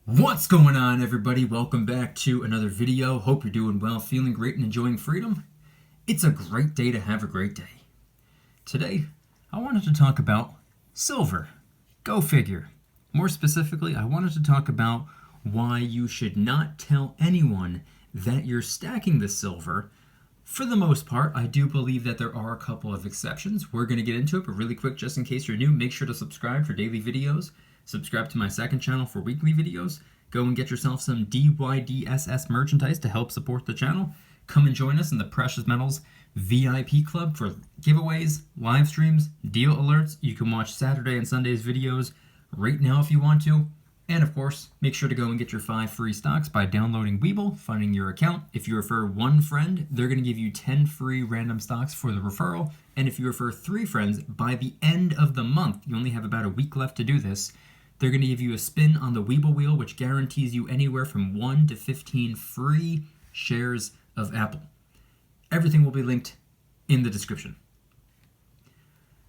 What's going on, everybody? Welcome back to another video. Hope you're doing well, feeling great, and enjoying freedom. It's a great day to have a great day. Today, I wanted to talk about silver. Go figure. More specifically, I wanted to talk about why you should not tell anyone that you're stacking the silver. For the most part, I do believe that there are a couple of exceptions. We're going to get into it, but really quick, just in case you're new, make sure to subscribe for daily videos. Subscribe to my second channel for weekly videos. Go and get yourself some DYDSS merchandise to help support the channel. Come and join us in the Precious Metals VIP Club for giveaways, live streams, deal alerts. You can watch Saturday and Sunday's videos right now if you want to. And of course, make sure to go and get your 5 free stocks by downloading Webull, funding your account. If you refer 1 friend, they're going to give you 10 free random stocks for the referral. And if you refer 3 friends, by the end of the month, you only have about a week left to do this, they're going to give you a spin on the Webull wheel, which guarantees you anywhere from 1 to 15 free shares of Apple. Everything will be linked in the description.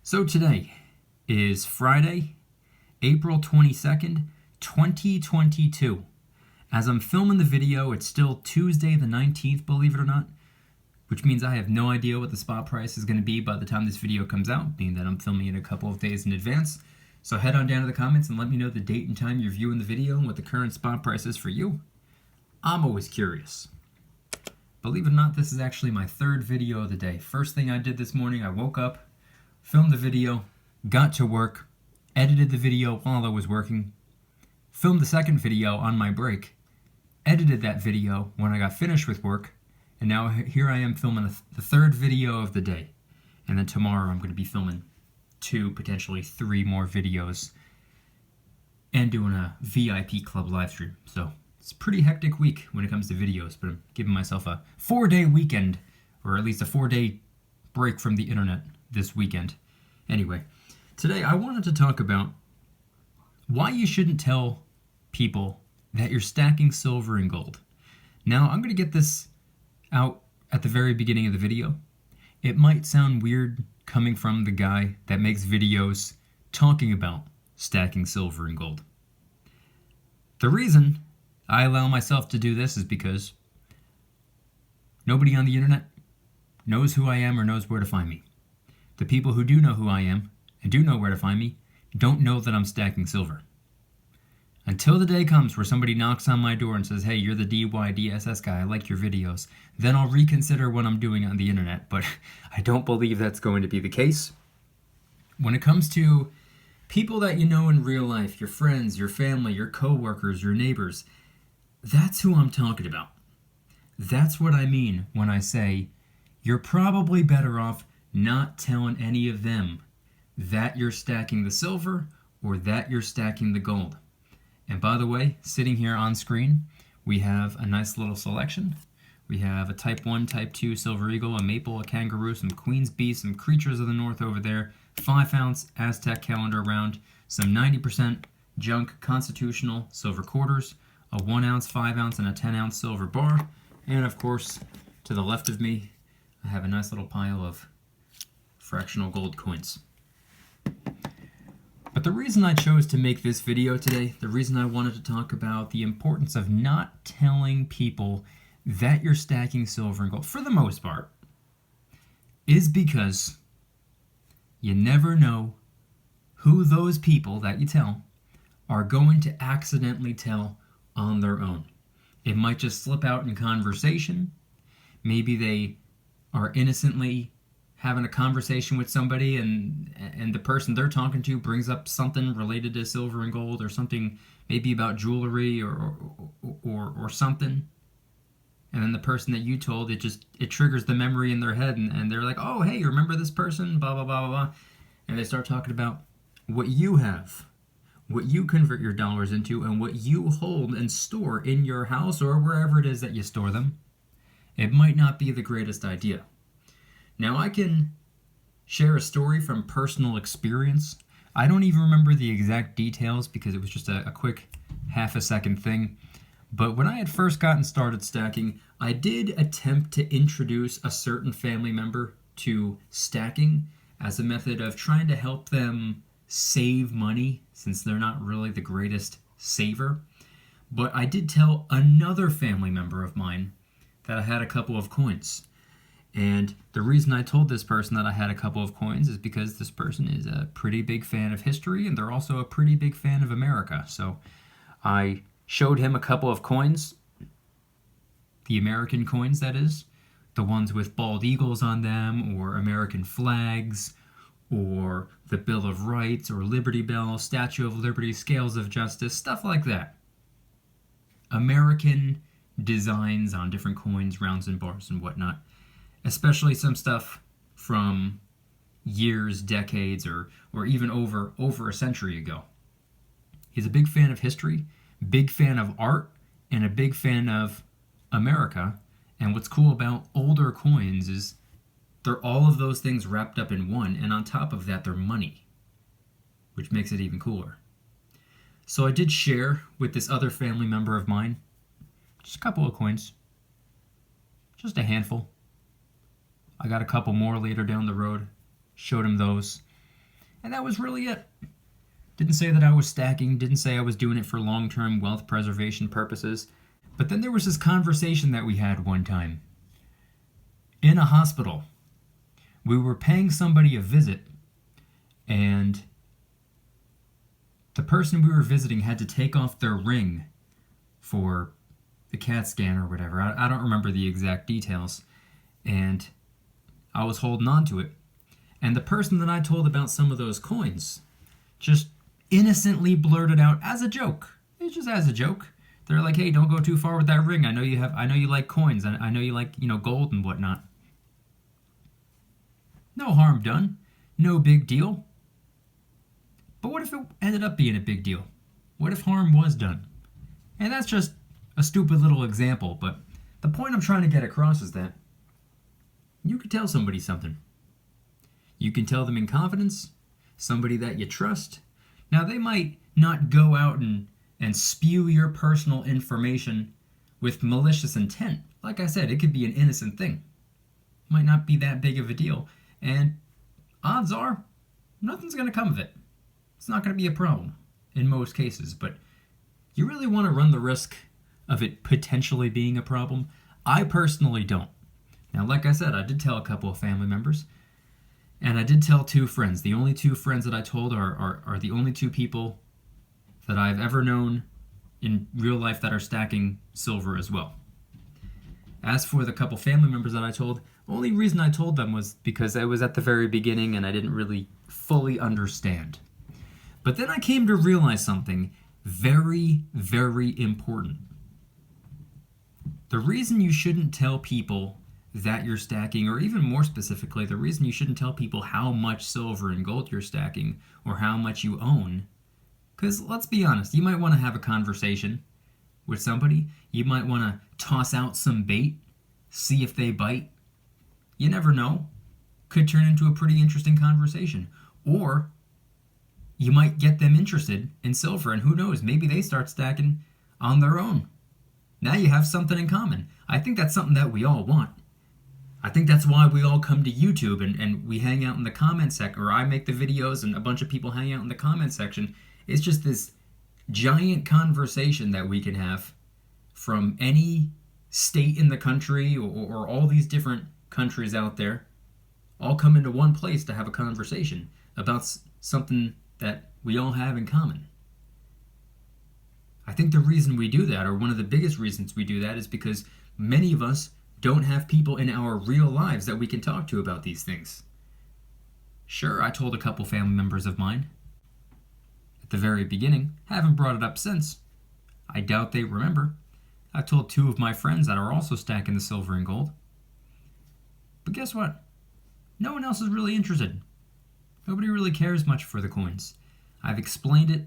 So today is Friday, April 22nd, 2022. As I'm filming the video, it's still Tuesday the 19th, believe it or not, which means I have no idea what the spot price is going to be by the time this video comes out, being that I'm filming it a couple of days in advance. So head on down to the comments and let me know the date and time you're viewing the video and what the current spot price is for you. I'm always curious. Believe it or not, this is actually my 3rd video of the day. First thing I did this morning, I woke up, filmed the video, got to work, edited the video while I was working, filmed the second video on my break, edited that video when I got finished with work, and now here I am filming the 3rd video of the day. And then tomorrow I'm going to be filming 2, potentially 3 more videos and doing a VIP club live stream. So it's a pretty hectic week when it comes to videos, but I'm giving myself a 4-day weekend, or at least a 4-day break from the internet this weekend. Anyway, today I wanted to talk about why you shouldn't tell people that you're stacking silver and gold. Now, I'm going to get this out at the very beginning of the video. It might sound weird coming from the guy that makes videos talking about stacking silver and gold. The reason I allow myself to do this is because nobody on the internet knows who I am or knows where to find me. The people who do know who I am and do know where to find me don't know that I'm stacking silver. Until the day comes where somebody knocks on my door and says, hey, you're the DYDSS guy, I like your videos, then I'll reconsider what I'm doing on the internet, but I don't believe that's going to be the case. When it comes to people that you know in real life, your friends, your family, your coworkers, your neighbors, that's who I'm talking about. That's what I mean when I say you're probably better off not telling any of them that you're stacking the silver or that you're stacking the gold. And by the way, sitting here on screen, we have a nice little selection. We have a Type 1, Type 2 Silver Eagle, a Maple, a Kangaroo, some Queen's Bee, some Creatures of the North over there, 5-ounce Aztec calendar round, some 90% junk Constitutional silver quarters, a 1-ounce, 5-ounce, and a 10-ounce silver bar. And of course, to the left of me, I have a nice little pile of fractional gold coins. But the reason I chose to make this video today, the reason I wanted to talk about the importance of not telling people that you're stacking silver and gold, for the most part, is because you never know who those people that you tell are going to accidentally tell on their own. It might just slip out in conversation. Maybe they are innocently having a conversation with somebody and the person they're talking to brings up something related to silver and gold, or something maybe about jewelry or something, and then the person that you told, it triggers the memory in their head, and they're like, oh hey, you remember this person, blah blah blah blah blah, and they start talking about what you have, what you convert your dollars into, and what you hold and store in your house or wherever it is that you store them. It might not be the greatest idea. Now, I can share a story from personal experience. I don't even remember the exact details because it was just a quick half-a-second thing. But when I had first gotten started stacking, I did attempt to introduce a certain family member to stacking as a method of trying to help them save money, since they're not really the greatest saver. But I did tell another family member of mine that I had a couple of coins. And the reason I told this person that I had a couple of coins is because this person is a pretty big fan of history, and they're also a pretty big fan of America. So I showed him a couple of coins, the American coins, that is, the ones with bald eagles on them, or American flags, or the Bill of Rights, or Liberty Bell, Statue of Liberty, Scales of Justice, stuff like that. American designs on different coins, rounds and bars and whatnot. Especially some stuff from years, decades, or even over a century ago. He's a big fan of history, big fan of art, and a big fan of America. And what's cool about older coins is they're all of those things wrapped up in one, and on top of that, they're money, which makes it even cooler. So I did share with this other family member of mine just a couple of coins, just a handful. I got a couple more later down the road, showed him those, and that was really it. Didn't say that I was stacking, didn't say I was doing it for long-term wealth preservation purposes, but then there was this conversation that we had one time. In a hospital, we were paying somebody a visit, and the person we were visiting had to take off their ring for the CAT scan or whatever. I don't remember the exact details, and I was holding on to it. And the person that I told about some of those coins just innocently blurted out as a joke. It's just as a joke. They're like, hey, don't go too far with that ring. I know you like coins. I know you like, gold and whatnot. No harm done. No big deal. But what if it ended up being a big deal? What if harm was done? And that's just a stupid little example, but the point I'm trying to get across is that you can tell somebody something. You can tell them in confidence, somebody that you trust. Now, they might not go out and spew your personal information with malicious intent. Like I said, it could be an innocent thing. Might not be that big of a deal. And odds are, nothing's going to come of it. It's not going to be a problem in most cases, but you really want to run the risk of it potentially being a problem? I personally don't. Now, like I said, I did tell a couple of family members, and I did tell two friends. The only two friends that I told are the only two people that I've ever known in real life that are stacking silver as well. As for the couple family members that I told, the only reason I told them was because I was at the very beginning and I didn't really fully understand. But then I came to realize something very, very important. The reason you shouldn't tell people that you're stacking, or even more specifically, the reason you shouldn't tell people how much silver and gold you're stacking or how much you own, because let's be honest, you might want to have a conversation with somebody. You might want to toss out some bait, see if they bite. You never know. Could turn into a pretty interesting conversation. Or you might get them interested in silver, and who knows, maybe they start stacking on their own. Now you have something in common. I think that's something that we all want. I think that's why we all come to YouTube and we hang out in the comment section, or I make the videos and a bunch of people hang out in the comment section. It's just this giant conversation that we can have from any state in the country or all these different countries out there, all come into one place to have a conversation about something that we all have in common. I think the reason we do that, or one of the biggest reasons we do that, is because many of us don't have people in our real lives that we can talk to about these things. Sure, I told a couple family members of mine at the very beginning, haven't brought it up since. I doubt they remember. I've told two of my friends that are also stacking the silver and gold. But guess what? No one else is really interested. Nobody really cares much for the coins. I've explained it,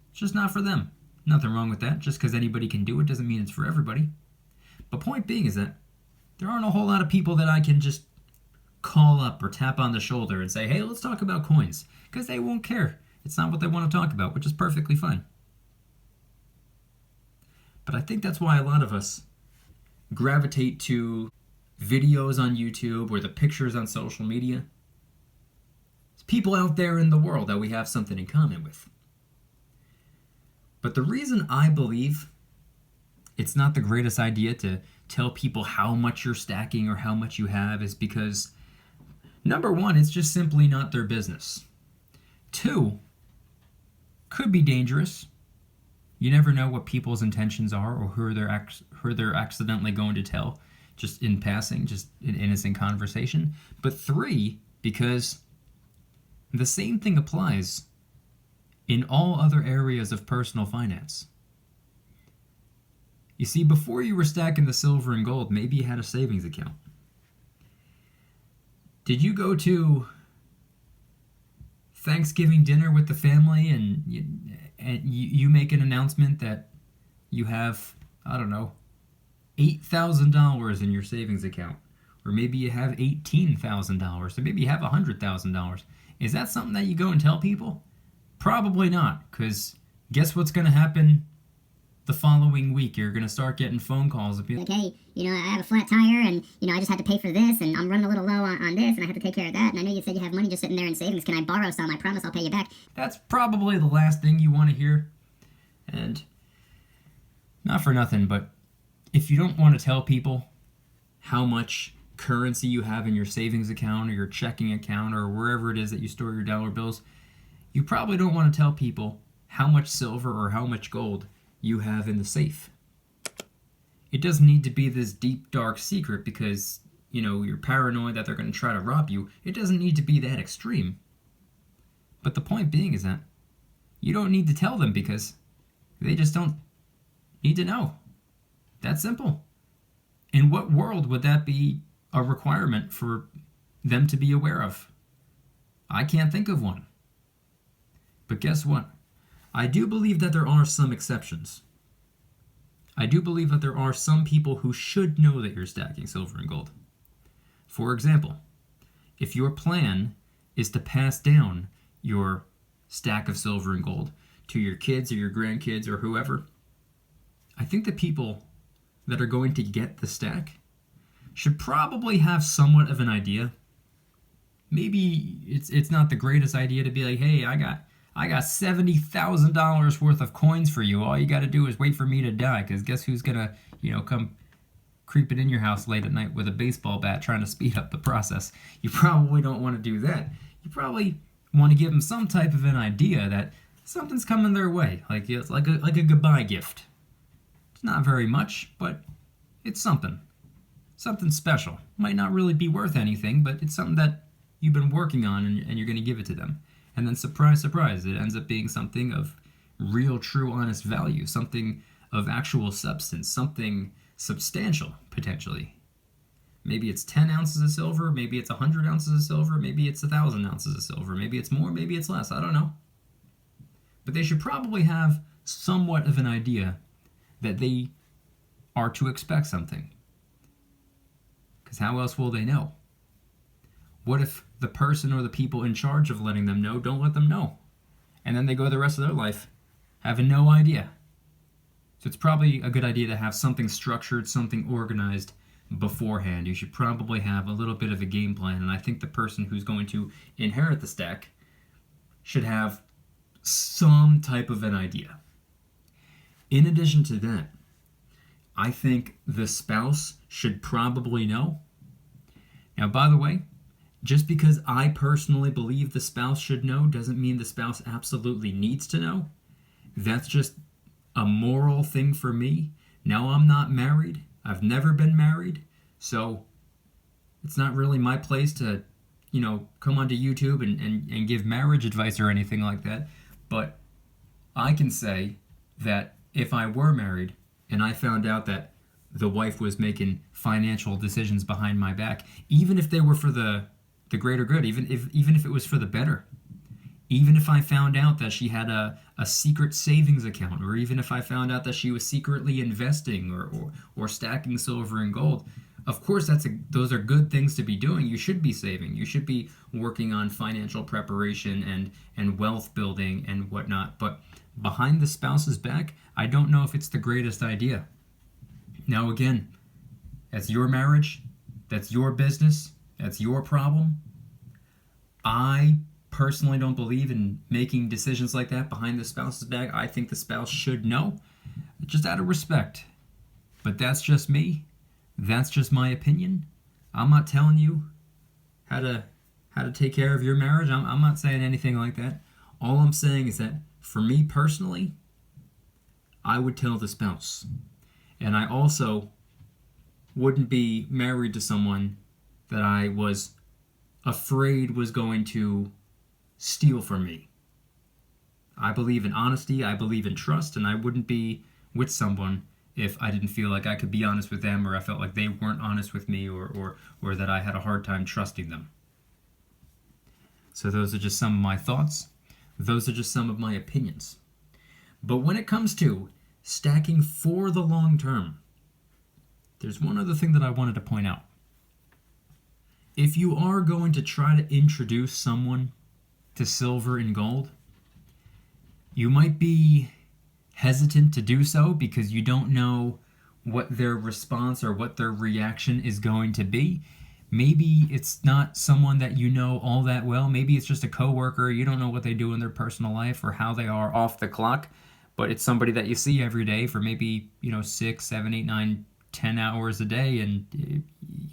it's just not for them. Nothing wrong with that. Just because anybody can do it doesn't mean it's for everybody. But point being is that there aren't a whole lot of people that I can just call up or tap on the shoulder and say, hey, let's talk about coins. Because they won't care. It's not what they want to talk about, which is perfectly fine. But I think that's why a lot of us gravitate to videos on YouTube or the pictures on social media. It's people out there in the world that we have something in common with. But the reason I believe it's not the greatest idea to tell people how much you're stacking or how much you have, is because, number one, it's just simply not their business. Two, could be dangerous. You never know what people's intentions are or who they're accidentally going to tell, just in passing, just in innocent conversation. But three, because the same thing applies in all other areas of personal finance. You see, before you were stacking the silver and gold, maybe you had a savings account. Did you go to Thanksgiving dinner with the family and you make an announcement that you have, I don't know, $8,000 in your savings account? Or maybe you have $18,000, or maybe you have $100,000. Is that something that you go and tell people? Probably not, because guess what's going to happen the following week? You're going to start getting phone calls of people like, hey, I have a flat tire, and, I just had to pay for this, and I'm running a little low on this, and I have to take care of that, and I know you said you have money just sitting there in savings. Can I borrow some? I promise I'll pay you back. That's probably the last thing you want to hear. And not for nothing, but if you don't want to tell people how much currency you have in your savings account or your checking account or wherever it is that you store your dollar bills, you probably don't want to tell people how much silver or how much gold you have in the safe. It doesn't need to be this deep, dark secret because, you're paranoid that they're going to try to rob you. It doesn't need to be that extreme. But the point being is that you don't need to tell them because they just don't need to know. That's simple. In what world would that be a requirement for them to be aware of? I can't think of one. But guess what? I do believe that there are some exceptions. I do believe that there are some people who should know that you're stacking silver and gold. For example, if your plan is to pass down your stack of silver and gold to your kids or your grandkids or whoever, I think the people that are going to get the stack should probably have somewhat of an idea. Maybe it's not the greatest idea to be like, hey, I got $70,000 worth of coins for you. All you got to do is wait for me to die, because guess who's gonna, come creeping in your house late at night with a baseball bat trying to speed up the process? You probably don't want to do that. You probably want to give them some type of an idea that something's coming their way, like it's like a goodbye gift. It's not very much, but it's something special. Might not really be worth anything, but it's something that you've been working on, and you're going to give it to them. And then surprise, surprise, it ends up being something of real, true, honest value, something of actual substance, something substantial, potentially. Maybe it's 10 ounces of silver, maybe it's 100 ounces of silver, maybe it's 1,000 ounces of silver, maybe it's more, maybe it's less, I don't know. But they should probably have somewhat of an idea that they are to expect something. Because how else will they know? What if the person or the people in charge of letting them know don't let them know? And then they go the rest of their life having no idea. So it's probably a good idea to have something structured, something organized beforehand. You should probably have a little bit of a game plan, and I think the person who's going to inherit the stack should have some type of an idea. In addition to that, I think the spouse should probably know. Now, by the way, just because I personally believe the spouse should know doesn't mean the spouse absolutely needs to know. That's just a moral thing for me. Now, I'm not married. I've never been married. So it's not really my place to, come onto YouTube and give marriage advice or anything like that. But I can say that if I were married and I found out that the wife was making financial decisions behind my back, even if they were for the greater good, even if it was for the better, even if I found out that she had a secret savings account, or even if I found out that she was secretly investing or stacking silver and gold, of course those are good things to be doing. You should be saving. You should be working on financial preparation and wealth building and whatnot. But behind the spouse's back, I don't know if it's the greatest idea. Now again, that's your marriage, that's your business, that's your problem. I personally don't believe in making decisions like that behind the spouse's back. I think the spouse should know, just out of respect. But that's just me. That's just my opinion. I'm not telling you how to take care of your marriage. I'm not saying anything like that. All I'm saying is that for me personally, I would tell the spouse. And I also wouldn't be married to someone that I was afraid was going to steal from me. I believe in honesty, I believe in trust, and I wouldn't be with someone if I didn't feel like I could be honest with them, or I felt like they weren't honest with me, or that I had a hard time trusting them. So those are just some of my thoughts. Those are just some of my opinions. But when it comes to stacking for the long term, there's one other thing that I wanted to point out. If you are going to try to introduce someone to silver and gold, you might be hesitant to do so because you don't know what their response or what their reaction is going to be. Maybe it's not someone that you know all that well. Maybe it's just a coworker. You don't know what they do in their personal life or how they are off the clock, but it's somebody that you see every day for maybe, 6, 7, 8, 9, 10 hours a day, and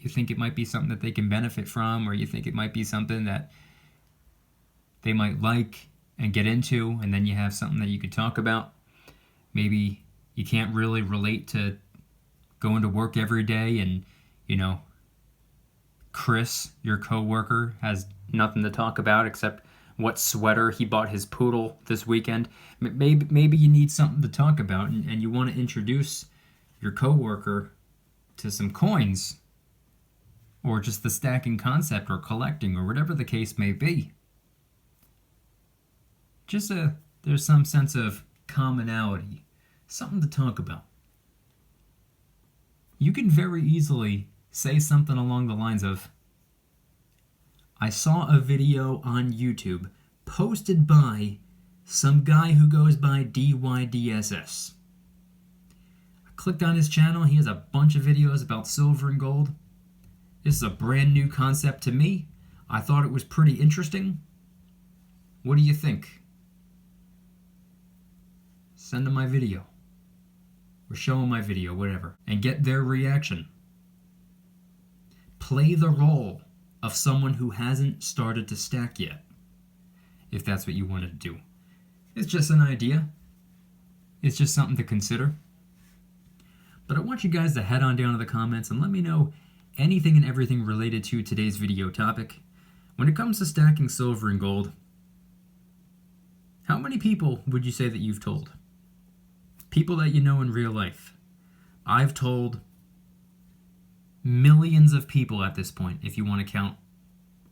you think it might be something that they can benefit from, or you think it might be something that they might like and get into, and then you have something that you could talk about. Maybe you can't really relate to going to work every day and, Chris, your coworker, has nothing to talk about except what sweater he bought his poodle this weekend. Maybe you need something to talk about, and you want to introduce your coworker to some coins, or just the stacking concept, or collecting, or whatever the case may be. There's some sense of commonality, something to talk about. You can very easily say something along the lines of, I saw a video on YouTube posted by some guy who goes by DYDSS. I clicked on his channel. He has a bunch of videos about silver and gold. This is a brand new concept to me. I thought it was pretty interesting. What do you think? Send them my video, or show them my video, whatever, and get their reaction. Play the role of someone who hasn't started to stack yet, if that's what you wanted to do. It's just an idea. It's just something to consider. But I want you guys to head on down to the comments and let me know anything and everything related to today's video topic. When it comes to stacking silver and gold, how many people would you say that you've told? People that you know in real life. I've told millions of people at this point, if you want to count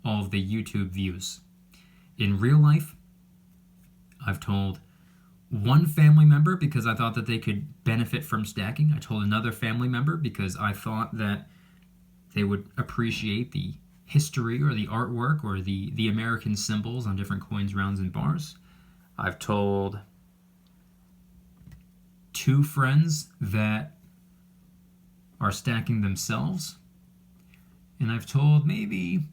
all of the YouTube views. In real life, I've told one family member because I thought that they could benefit from stacking. I told another family member because I thought that they would appreciate the history or the artwork or the American symbols on different coins, rounds, and bars. I've told 2 friends that are stacking themselves, and I've told maybe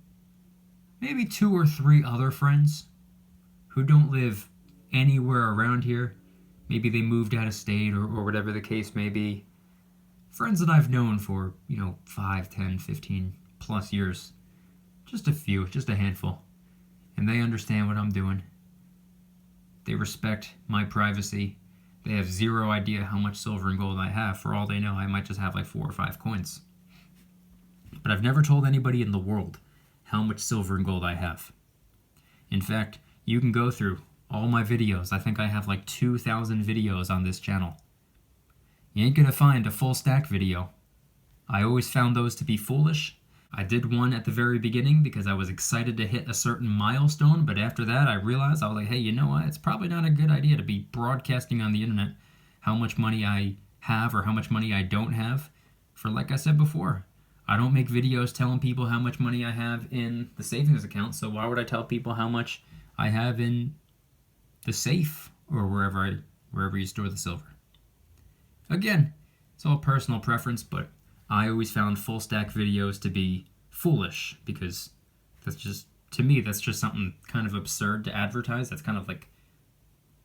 2 or 3 other friends who don't live anywhere around here. Maybe they moved out of state or whatever the case may be. Friends that I've known for, 5, 10, 15 plus years. Just a few, just a handful. And they understand what I'm doing. They respect my privacy. They have zero idea how much silver and gold I have. For all they know, I might just have like 4 or 5 coins. But I've never told anybody in the world how much silver and gold I have. In fact, you can go through all my videos. I think I have like 2,000 videos on this channel. You ain't gonna find a full stack video. I always found those to be foolish. I did one at the very beginning because I was excited to hit a certain milestone, but after that I realized, I was like, hey, you know what? It's probably not a good idea to be broadcasting on the internet how much money I have or how much money I don't have. For like I said before, I don't make videos telling people how much money I have in the savings account, so why would I tell people how much I have in the safe or wherever you store the silver? Again, it's all personal preference, but I always found full stack videos to be foolish because that's just, to me, that's just something kind of absurd to advertise. That's kind of like,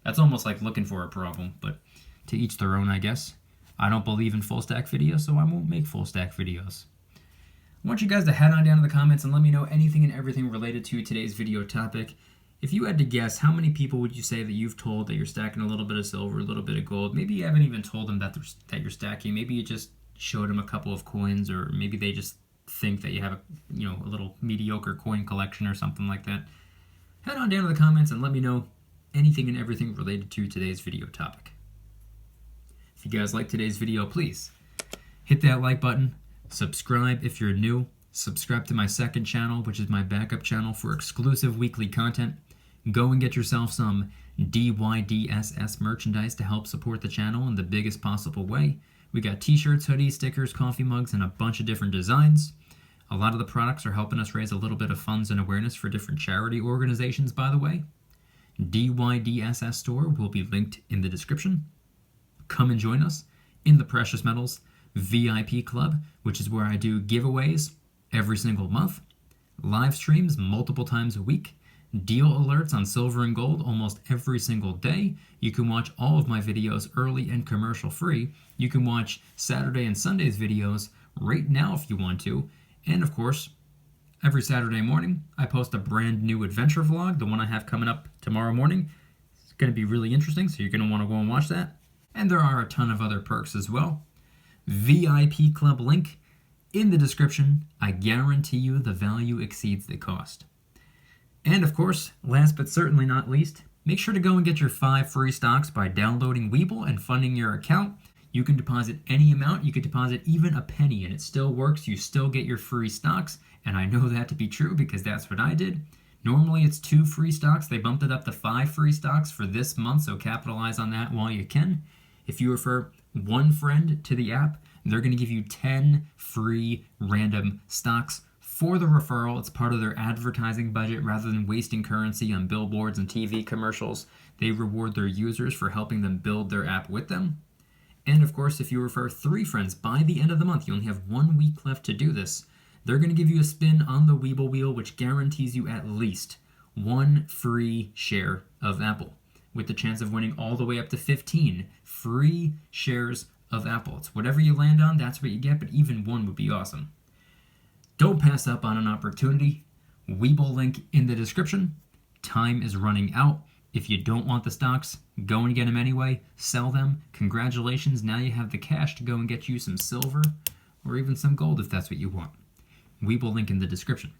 that's almost like looking for a problem, but to each their own, I guess. I don't believe in full stack videos, so I won't make full stack videos. I want you guys to head on down to the comments and let me know anything and everything related to today's video topic. If you had to guess, how many people would you say that you've told that you're stacking a little bit of silver, a little bit of gold? Maybe you haven't even told them that you're stacking. Maybe you just showed them a couple of coins, or maybe they just think that you have a little mediocre coin collection or something like that. Head on down to the comments and let me know anything and everything related to today's video topic. If you guys like today's video, please hit that like button, subscribe if you're new, subscribe to my second channel, which is my backup channel for exclusive weekly content. Go and get yourself some DYDSS merchandise to help support the channel in the biggest possible way. We got t-shirts, hoodies, stickers, coffee mugs, and a bunch of different designs. A lot of the products are helping us raise a little bit of funds and awareness for different charity organizations, by the way. DYDSS store will be linked in the description. Come and join us in the Precious Metals VIP Club, which is where I do giveaways every single month, live streams multiple times a week, deal alerts on silver and gold almost every single day. You can watch all of my videos early and commercial free. You can watch Saturday and Sunday's videos right now if you want to. And of course, every Saturday morning, I post a brand new adventure vlog, the one I have coming up tomorrow morning. It's going to be really interesting, so you're going to want to go and watch that. And there are a ton of other perks as well. VIP Club link in the description. I guarantee you the value exceeds the cost. And of course, last but certainly not least, make sure to go and get your 5 free stocks by downloading Webull and funding your account. You can deposit any amount. You could deposit even a penny and it still works. You still get your free stocks. And I know that to be true because that's what I did. Normally it's 2 free stocks. They bumped it up to 5 free stocks for this month, so capitalize on that while you can. If you refer one friend to the app, they're going to give you 10 free random stocks for the referral. It's part of their advertising budget. Rather than wasting currency on billboards and TV commercials, they reward their users for helping them build their app with them. And of course, if you refer 3 friends by the end of the month, you only have 1 week left to do this, they're going to give you a spin on the Webull wheel, which guarantees you at least 1 free share of Apple, with the chance of winning all the way up to 15 free shares of Apple. It's whatever you land on, that's what you get, but even 1 would be awesome. Don't pass up on an opportunity. Webull link in the description. Time is running out. If you don't want the stocks, go and get them anyway. Sell them. Congratulations, now you have the cash to go and get you some silver or even some gold if that's what you want. Webull link in the description.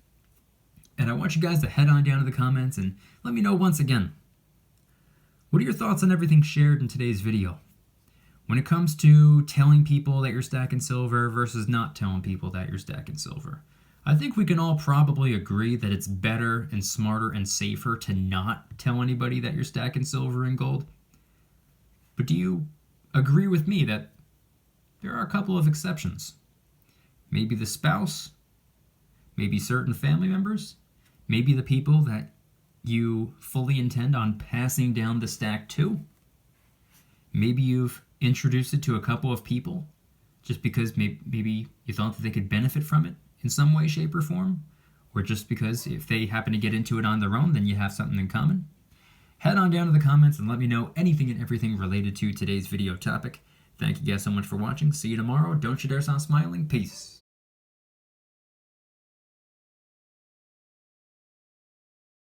And I want you guys to head on down to the comments and let me know once again, what are your thoughts on everything shared in today's video? When it comes to telling people that you're stacking silver versus not telling people that you're stacking silver, I think we can all probably agree that it's better and smarter and safer to not tell anybody that you're stacking silver and gold. But do you agree with me that there are a couple of exceptions? Maybe the spouse, maybe certain family members, maybe the people that you fully intend on passing down the stack to. Maybe you've introduced it to a couple of people just because maybe you thought that they could benefit from it in some way, shape, or form, or just because if they happen to get into it on their own, then you have something in common. Head on down to the comments and let me know anything and everything related to today's video topic. Thank you guys so much for watching. See you tomorrow. Don't you dare stop smiling. Peace.